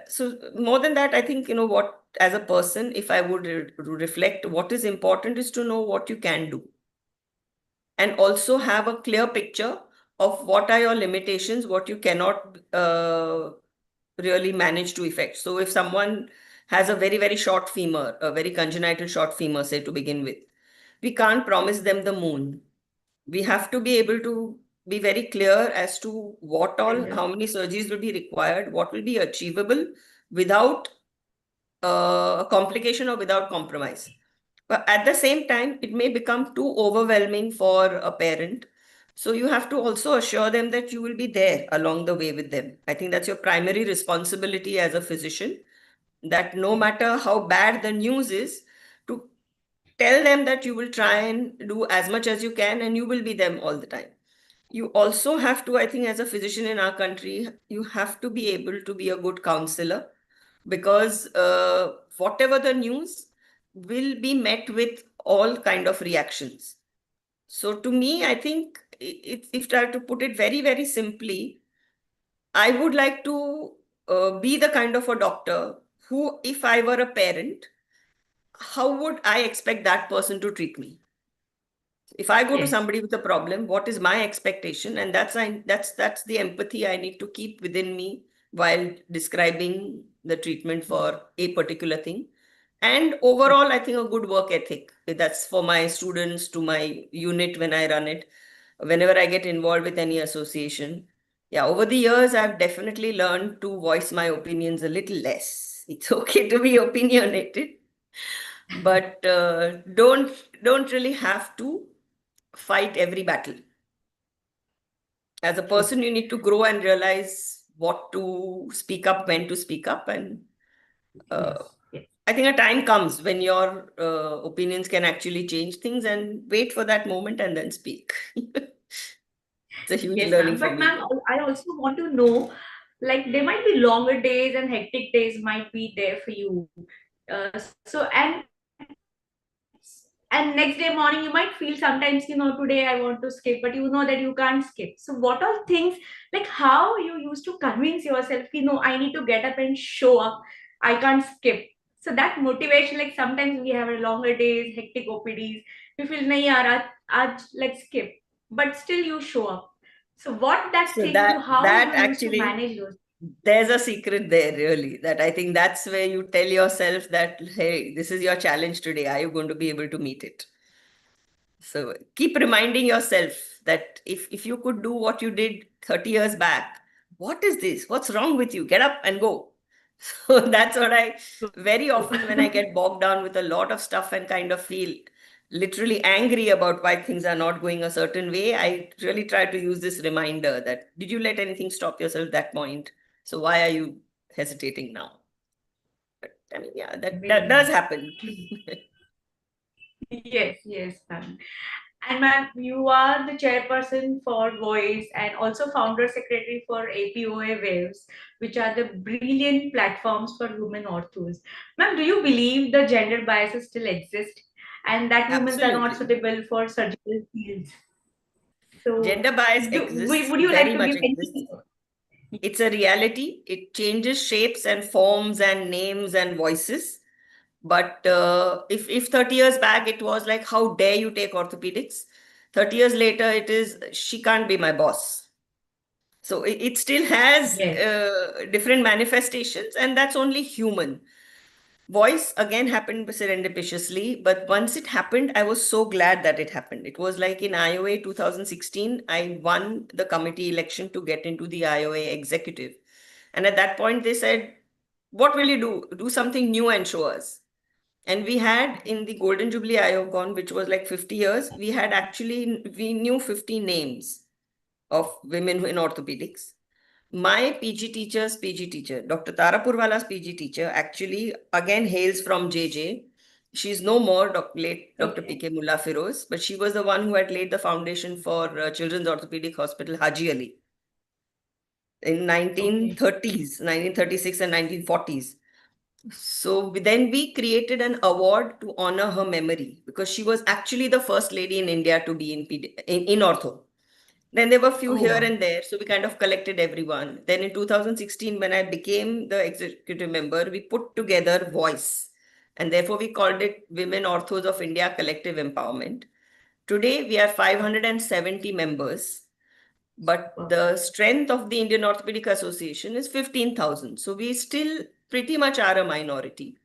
so more than that, I think, what, as a person, if I would reflect, what is important is to know what you can do and also have a clear picture of what are your limitations, what you cannot really manage to effect. So if someone has a very, very short femur, a very congenital short femur, say, to begin with, we can't promise them the moon. We have to be able to be very clear as to what all, how many surgeries will be required, what will be achievable without complication or without compromise. But at the same time, it may become too overwhelming for a parent. So you have to also assure them that you will be there along the way with them. I think that's your primary responsibility as a physician, that no matter how bad the news is, to tell them that you will try and do as much as you can and you will be them all the time. You also have to, I think, as a physician in our country, you have to be able to be a good counselor, because whatever the news will be met with all kind of reactions. So to me, I think if I have to put it very, very simply, I would like to be the kind of a doctor who, if I were a parent, how would I expect that person to treat me? If I go to Yes. somebody with a problem, what is my expectation? And that's the empathy I need to keep within me while describing the treatment for a particular thing. And overall, I think a good work ethic. That's for my students, to my unit when I run it, whenever I get involved with any association. Yeah, over the years, I've definitely learned to voice my opinions a little less. It's okay to be opinionated, but don't really have to fight every battle. As a person, you need to grow and realize what to speak up, when to speak up, and Yes. Yes. I think a time comes when your opinions can actually change things, and wait for that moment and then speak. It's a huge Yes, learning ma'am. for But me. ma'am, I also want to know, like there might be longer days and hectic days might be there for you. So and next day morning you might feel sometimes, today I want to skip, but you know that you can't skip. So what are things, like how you used to convince yourself, I need to get up and show up, I can't skip. So that motivation, like sometimes we have a longer days, hectic OPDs, we feel nahi yaar, let's skip, but still you show up. So what that So thing, how that you used to actually, manage those? there's a secret there, really, that I think that's where you tell yourself that, hey, this is your challenge today. Are you going to be able to meet it? So keep reminding yourself that if you could do what you did 30 years back, what is this? What's wrong with you? Get up and go. So that's what I very often, when I get bogged down with a lot of stuff and kind of feel literally angry about why things are not going a certain way, I really try to use this reminder that, did you let anything stop yourself at that point? So why are you hesitating now? But I mean, yeah, that Very does nice. happen. Yes, yes, ma'am. And ma'am, you are the chairperson for Voice and also founder secretary for APOA Waves, which are the brilliant platforms for women orthos. Ma'am, do you believe the gender biases still exist and that women are not Absolutely. suitable for surgical fields? So, Gender bias exists, would you like very to much give exists. any? It's a reality. It changes shapes and forms and names and voices. But if 30 years back it was like, how dare you take orthopedics? 30 years later, it is, she can't be my boss. So it still has Yes. different manifestations, and that's only human. Voice again happened serendipitously, but once it happened, I was so glad that it happened. It was like in IOA 2016, I won the committee election to get into the IOA executive. And at that point, they said, what will you do? Do something new and show us. And we had in the Golden Jubilee IOCON, which was like 50 years, we knew 50 names of women in orthopedics. My PG teacher, Dr. Tara Purwala's PG teacher, actually again hails from JJ. She's no more late Dr. Okay. PK Mullah Firoz, but she was the one who had laid the foundation for Children's Orthopedic Hospital Haji Ali in Okay. 1930s, 1936 and 1940s. So then we created an award to honor her memory, because she was actually the first lady in India to be in ortho. Then there were few Oh, here wow. and there, so we kind of collected everyone. Then in 2016, when I became the executive member, we put together Voice, and therefore we called it Women Orthos of India Collective Empowerment. Today, we are 570 members, but Wow. the strength of the Indian Orthopedic Association is 15,000. So we still pretty much are a minority.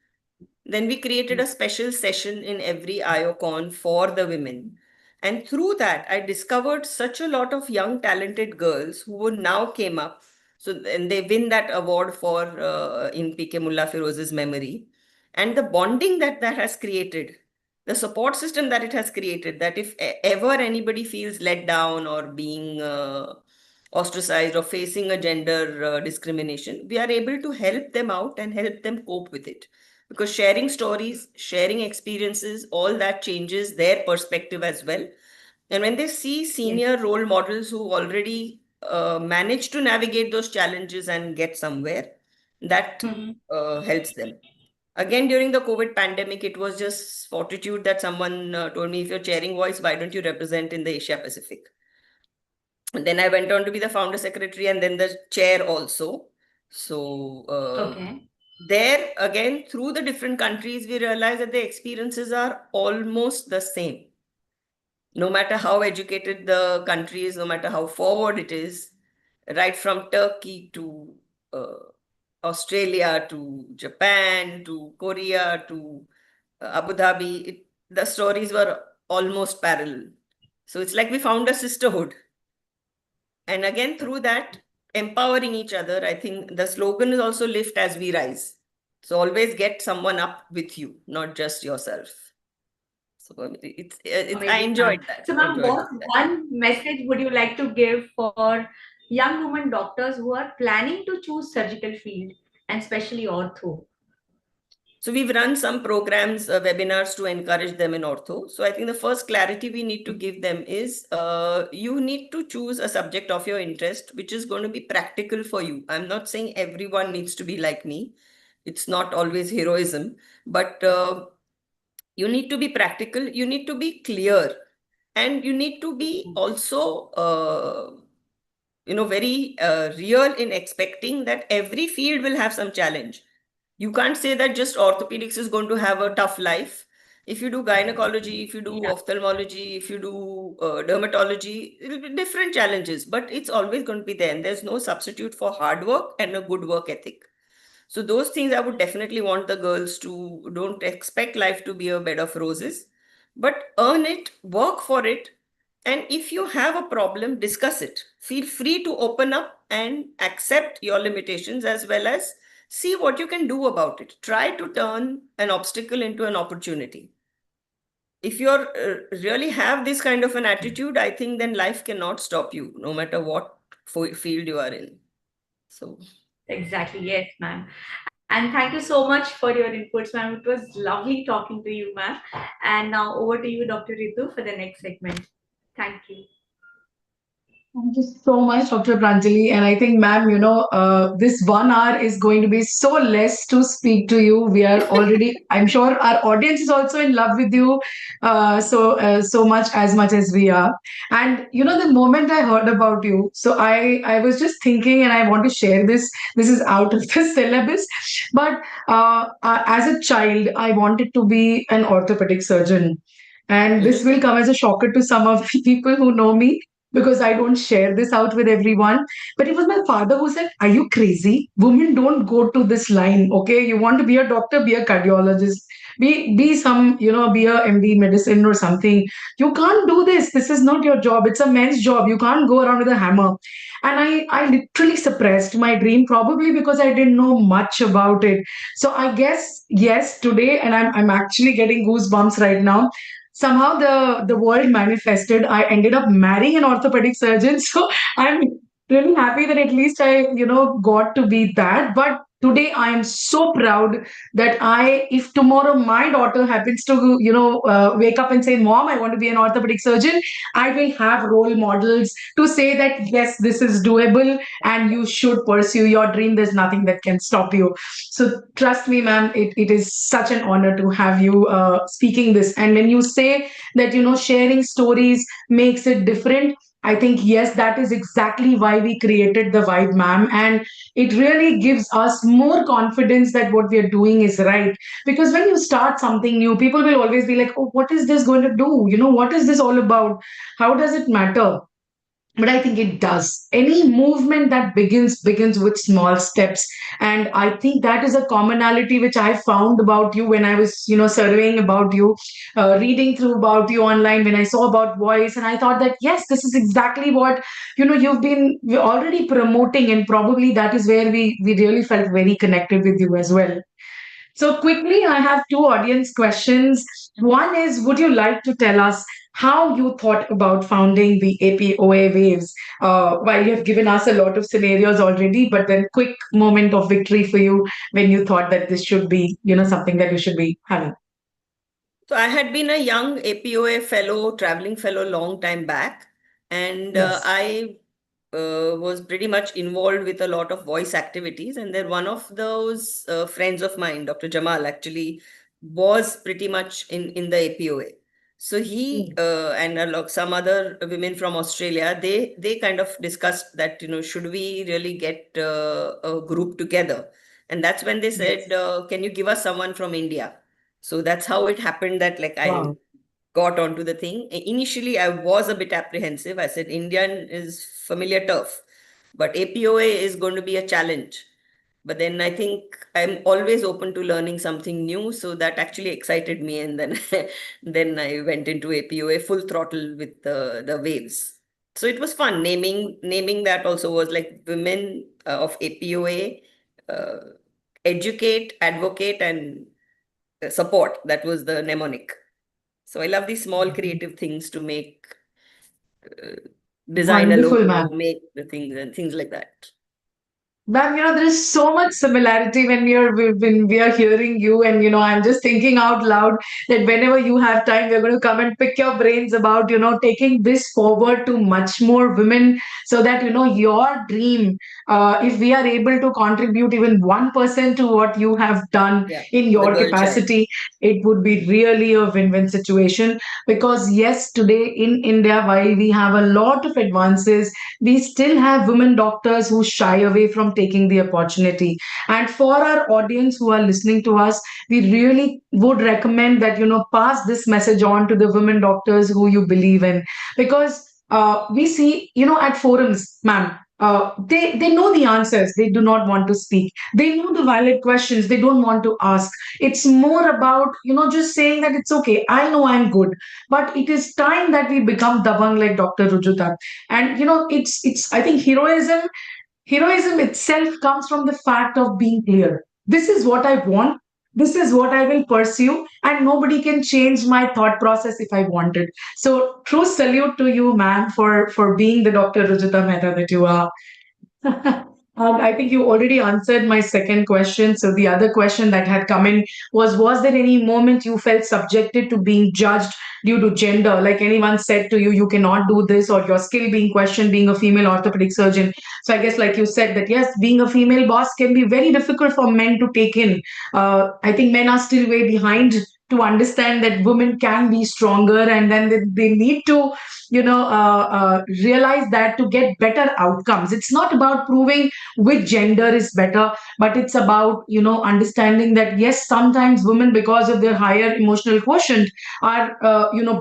Then we created a special session in every IOCON for the women. And through that, I discovered such a lot of young, talented girls who would now came up. So, and they win that award for in PK Mullah Firoz's memory. And the bonding that has created, the support system that it has created, that if ever anybody feels let down or being ostracized or facing a gender discrimination, we are able to help them out and help them cope with it. because sharing stories, sharing experiences, all that changes their perspective as well. And when they see senior role models who already manage to navigate those challenges and get somewhere, that helps them. Again, during the COVID pandemic, it was just fortitude that someone told me, if you're chairing voice, why don't you represent in the Asia Pacific? And then I went on to be the founder secretary and then the chair also. So there again, through the different countries, we realized that the experiences are almost the same. No matter how educated the country is, no matter how forward it is, right from Turkey to Australia to Japan to Korea to Abu Dhabi, the stories were almost parallel. So it's like we found a sisterhood. And again, through that, empowering each other, I think the slogan is also lift as we rise. So always get someone up with you, not just yourself. So it's I enjoyed that. So, ma'am, what one message would you like to give for young women doctors who are planning to choose surgical field and especially ortho? So we've run some programs, webinars to encourage them in ortho. So I think the first clarity we need to give them is you need to choose a subject of your interest, which is going to be practical for you. I'm not saying everyone needs to be like me. It's not always heroism, but you need to be practical. You need to be clear, and you need to be also, very real in expecting that every field will have some challenge. You can't say that just orthopedics is going to have a tough life. If you do gynecology, if you do ophthalmology, if you do dermatology, it'll be different challenges, but it's always going to be there. And there's no substitute for hard work and a good work ethic. So those things I would definitely want the girls to don't expect life to be a bed of roses, but earn it, work for it. And if you have a problem, discuss it. Feel free to open up and accept your limitations as well as see what you can do about it. Try to turn an obstacle into an opportunity. If you're really have this kind of an attitude, I think then life cannot stop you, no matter what field you are in. So exactly, yes, ma'am. And thank you so much for your inputs, ma'am. It was lovely talking to you, ma'am. And now over to you, Dr. Ritu, for the next segment. Thank you. Thank you so much, Dr. Pranjali. And I think, ma'am, this 1 hour is going to be so less to speak to you. We are already, I'm sure our audience is also in love with you so much as we are. And, the moment I heard about you, so I was just thinking, and I want to share this. This is out of the syllabus. But as a child, I wanted to be an orthopedic surgeon. And this will come as a shocker to some of the people who know me, because I don't share this out with everyone. But it was my father who said, "Are you crazy? Women don't go to this line. Okay, you want to be a doctor, be a cardiologist, be some, be a MD medicine or something. You can't do this. This is not your job. It's a men's job. You can't go around with a hammer." And I literally suppressed my dream, probably because I didn't know much about it. So I guess, yes, today, and I'm actually getting goosebumps right now. Somehow the world manifested. I ended up marrying an orthopedic surgeon. So I'm really happy that at least I, got to be that. But today I am so proud that if tomorrow my daughter happens to, wake up and say, "Mom, I want to be an orthopedic surgeon," I will have role models to say that, yes, this is doable and you should pursue your dream. There's nothing that can stop you. So trust me, ma'am, it is such an honor to have you speaking this. And when you say that, sharing stories makes it different, I think, yes, that is exactly why we created the Vibe, ma'am. And it really gives us more confidence that what we are doing is right. Because when you start something new, people will always be like, "Oh, what is this going to do? What is this all about? How does it matter?" But I think it does. Any movement that begins with small steps. And I think that is a commonality which I found about you when I was, surveying about you, reading through about you online, when I saw about voice. And I thought that, yes, this is exactly what, you've been already promoting. And probably that is where we really felt very connected with you as well. So quickly, I have two audience questions. One is, would you like to tell us how you thought about founding the APOA Waves. While you have given us a lot of scenarios already, but then quick moment of victory for you when you thought that this should be, something that you should be having. So I had been a young APOA fellow, traveling fellow, long time back, and Yes. I was pretty much involved with a lot of voice activities. And then one of those friends of mine, Dr. Jamal, actually was pretty much in the APOA. So he and some other women from Australia, they kind of discussed that, should we really get a group together? And that's when they said, can you give us someone from India? So that's how it happened that like I Wow. got onto the thing. Initially, I was a bit apprehensive. I said Indian is familiar turf, but APOA is going to be a challenge. But then I think I'm always open to learning something new, so that actually excited me, and then then I went into APOA full throttle with the waves. So it was fun. Naming that also was like women of APOA, uh, educate, advocate, and support. That was the mnemonic. So I love these small creative things to make, uh, design a Wonderful, ma'am. logo, make the things and things like that. Ma'am, there is so much similarity when we are hearing you, and I'm just thinking out loud that whenever you have time, we're going to come and pick your brains about taking this forward to much more women, so that your dream, if we are able to contribute even 1% to what you have done Yeah, in the your girl child. capacity, it would be really a win-win situation. Because yes, today in India, while we have a lot of advances, we still have women doctors who shy away from taking the opportunity. And for our audience who are listening to us, we really would recommend that pass this message on to the women doctors who you believe in. Because we see at forums, ma'am, they know the answers, they do not want to speak, they know the valid questions, they don't want to ask. It's more about just saying that it's okay, I know I'm good, but it is time that we become dabang like Dr. Rujuta. And it's I think heroism itself comes from the fact of being clear. This is what I want, this is what I will pursue, and nobody can change my thought process if I want it. So true salute to you, ma'am, for being the Dr. Rujita Mehta that you are. I think you already answered my second question. So the other question that had come in was there any moment you felt subjected to being judged due to gender? Like anyone said to you, you cannot do this, or your skill being questioned being a female orthopedic surgeon. So I guess like you said that yes, being a female boss can be very difficult for men to take in. I think men are still way behind to understand that women can be stronger, and then they need to realize that to get better outcomes. It's not about proving which gender is better, but it's about understanding that yes, sometimes women, because of their higher emotional quotient, are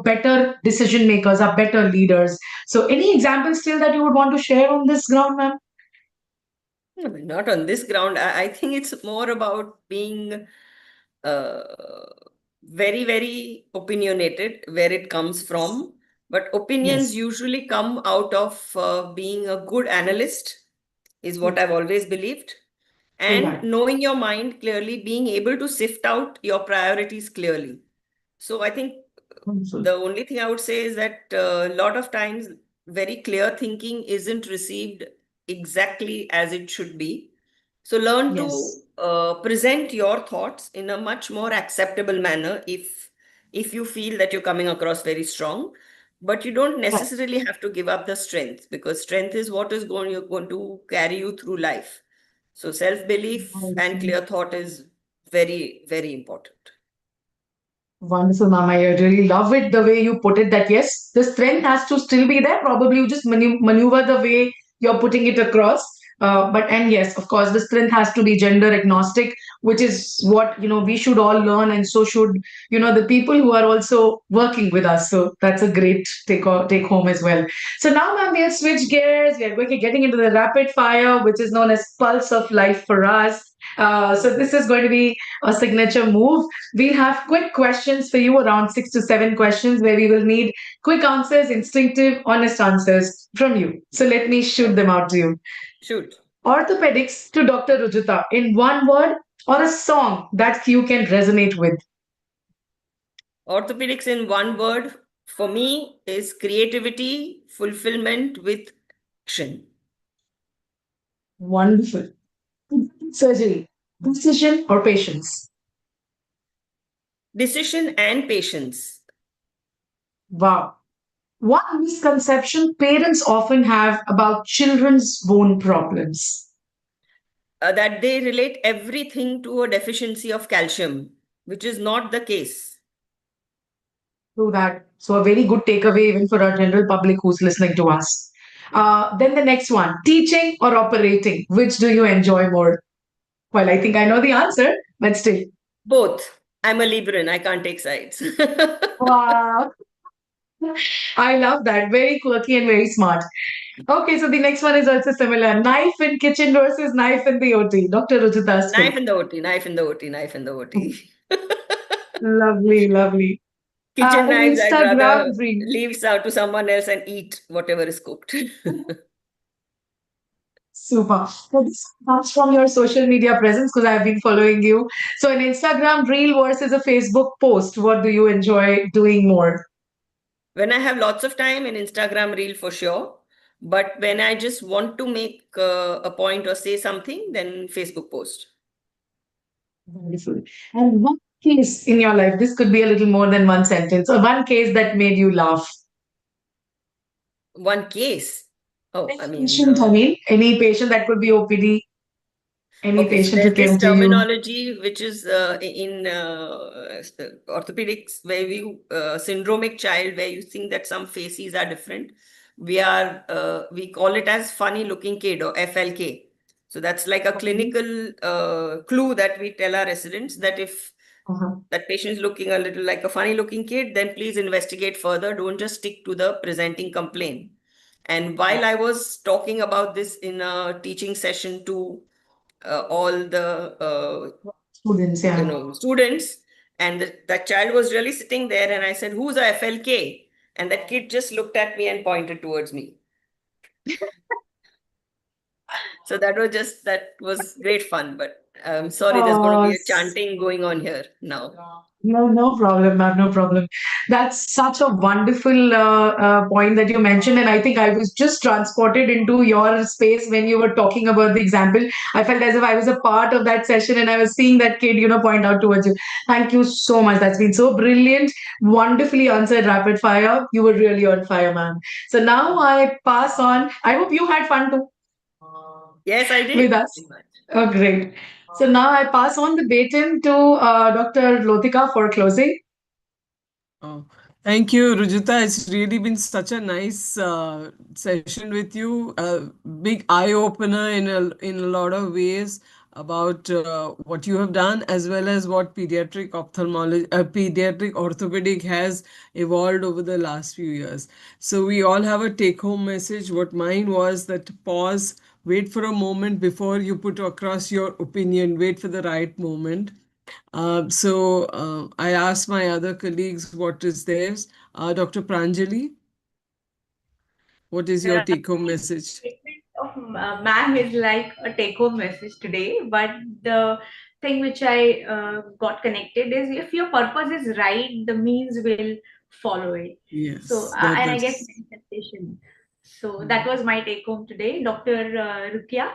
better decision makers, are better leaders. So any examples still that you would want to share on this ground, ma'am? No, not on this ground. I think it's more about being uh, very, very opinionated where it comes from. But opinions Yes. usually come out of being a good analyst, is what I've always believed. True And that. knowing your mind clearly, being able to sift out your priorities clearly. So I think Wonderful. the only thing I would say is that a lot of times very clear thinking isn't received exactly as it should be. So learn to Yes. present your thoughts in a much more acceptable manner if you feel that you're coming across very strong. But you don't Right. necessarily have to give up the strength, because strength is what is going to carry you through life. So self-belief and Wonderful. clear thought is very, very important. Wonderful, Mama. I really love it the way you put it that yes, the strength has to still be there. Probably you just maneuver the way you're putting it across. But and yes, of course, the strength has to be gender agnostic, which is what we should all learn, and so should the people who are also working with us. So that's a great take home as well. So now, ma'am, we'll switch gears. We are going to getting into the rapid fire, which is known as pulse of life for us. So this is going to be a signature move. We'll have quick questions for you, around 6 to 7 questions, where we will need quick answers, instinctive, honest answers from you. So let me shoot them out to you. Shoot. Orthopedics to Dr. Rujita in one word, or a song that you can resonate with. Orthopedics in one word, for me is creativity, fulfillment with action. Wonderful. Surgery, precision or patience? Decision and patience. Wow. One misconception parents often have about children's bone problems. That they relate everything to a deficiency of calcium, which is not the case. True that. So, a very good takeaway even for our general public who's listening to us. Then the next one, teaching or operating, which do you enjoy more? Well, I think I know the answer, but still. Both. I'm a Libran. I can't take sides. Wow. I love that. Very quirky and very smart. Okay, so the next one is also similar. Knife in kitchen versus knife in the OT. Dr. Ruchita Knife Smith. in the OT, knife in the OT, knife in the OT. Lovely, lovely. Kitchen An knives, I'd Instagram rather reel. leave out to someone else and eat whatever is cooked. Super. So this comes from your social media presence because I've been following you. So an Instagram reel versus a Facebook post, what do you enjoy doing more? When I have lots of time, an Instagram reel for sure. But when I just want to make a point or say something, then Facebook post. Wonderful. And one case in your life, this could be a little more than one sentence, or one case that made you laugh. One case. Oh, I mean, Patient, I mean, any patient that could be OPD, any okay, so patient who there's this came to you. terminology which is in orthopedics where we syndromic child, where you think that some faces are different. We call it as funny looking kid or FLK. So that's like a clinical clue that we tell our residents that if Uh-huh. that patient is looking a little like a funny looking kid, then please investigate further. Don't just stick to the presenting complaint. And while I was talking about this in a teaching session to all the Students, yeah. students, and that child was really sitting there, and I said, "Who's a FLK?" And that kid just looked at me and pointed towards me. So that was great fun. But I'm sorry, there's going to Oh, be a chanting going on here now. no, no problem, ma'am, no problem. That's such a wonderful point that you mentioned. And I think I was just transported into your space when you were talking about the example. I felt as if I was a part of that session and I was seeing that kid, point out towards you. Thank you so much. That's been so brilliant. Wonderfully answered rapid fire. You were really on fire, ma'am. So now I pass on. I hope you had fun too Yes, I with did. us. Oh, great. So now I pass on the baton to Dr. Lotika for closing. Oh, thank you, Rujita. It's really been such a nice session with you. A big eye opener in a lot of ways about what you have done, as well as what pediatric ophthalmology, pediatric orthopedic has evolved over the last few years. So we all have a take-home message. What mine was that pause, wait for a moment before you put across your opinion. Wait for the right moment. I asked my other colleagues what is theirs. Dr. Pranjali, what is your take-home message? Statement of ma'am is like a take-home message today, but the thing which I got connected is if your purpose is right, the means will follow it. So, Yes, and I guess that's manifestation. So that was my take-home today. Dr. Rukia.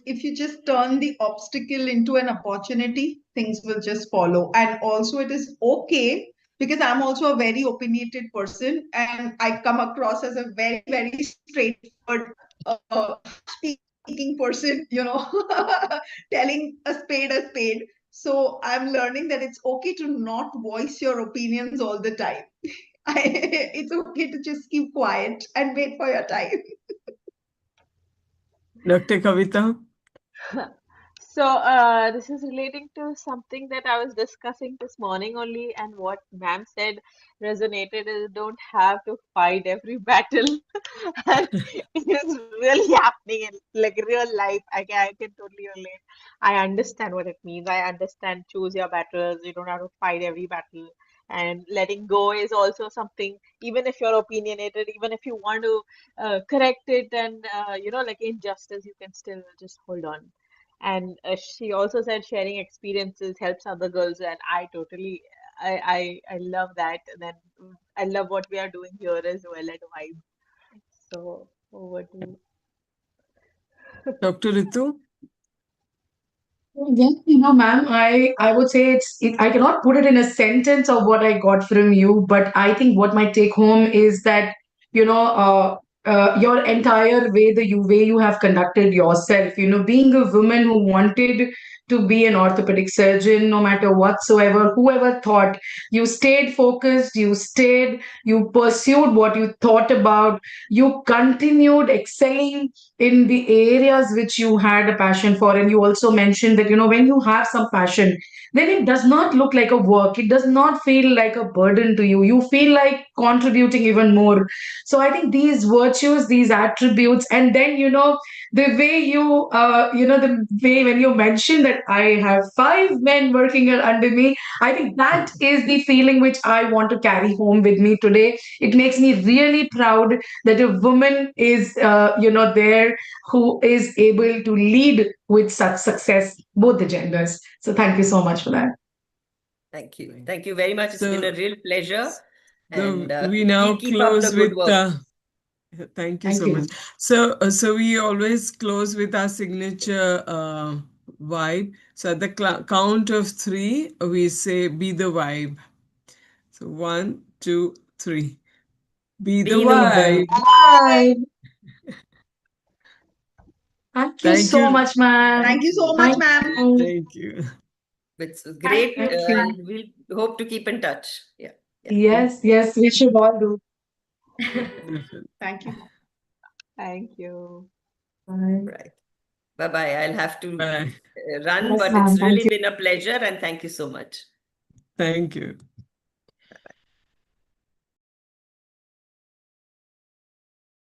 If you just turn the obstacle into an opportunity, things will just follow. And also, it is okay because I'm also a very opinionated person and I come across as a very, very straightforward, speaking person, telling a spade a spade. So I'm learning that it's okay to not voice your opinions all the time. It's okay to just keep quiet and wait for your time. Dr. Kavita. So, this is relating to something that I was discussing this morning only, and what ma'am said resonated is don't have to fight every battle. And it is really happening in like real life. I can totally relate. I understand what it means. I understand choose your battles. You don't have to fight every battle. And letting go is also something, even if you're opinionated, even if you want to correct it and, like injustice, you can still just hold on. And she also said sharing experiences helps other girls, and I totally I love that. Then I love what we are doing here as well at Vibe. So over to Dr. Ritu? Yes, ma'am, I would say I cannot put it in a sentence of what I got from you, but I think what my take home is that, you know, your entire way, way you have conducted yourself, being a woman who wanted to be an orthopedic surgeon, no matter whatsoever, whoever thought, you stayed focused, you pursued what you thought about, you continued excelling in the areas which you had a passion for. And you also mentioned that when you have some passion, then it does not look like a work, it does not feel like a burden to you, you feel like contributing even more. So I think these virtues, these attributes, and then the way the way when you mentioned that I have 5 men working under me, I think that is the feeling which I want to carry home with me today. It makes me really proud that a woman is there, who is able to lead with such success, both the genders. So thank you so much for that. Thank you. Thank you very much. It's been a real pleasure. So And we now keep up the close good with work. thank you Thank so you. much. So we always close with our signature vibe. So at the count of 3, we say be the vibe. So 1, 2, 3. Be the Be the vibe. Bye. Thank you Thank so you. much, ma'am. Thank you so much, Thank ma'am. you. Thank you. It's great. Thank you. And we'll hope to keep in touch. Yeah. Yes, we should all do. Definitely. Thank you. thank you. Bye. Right. Bye-bye. I'll have to Bye. run, Yes, but ma'am. it's Thank really you. been a pleasure, and thank you so much. Thank you.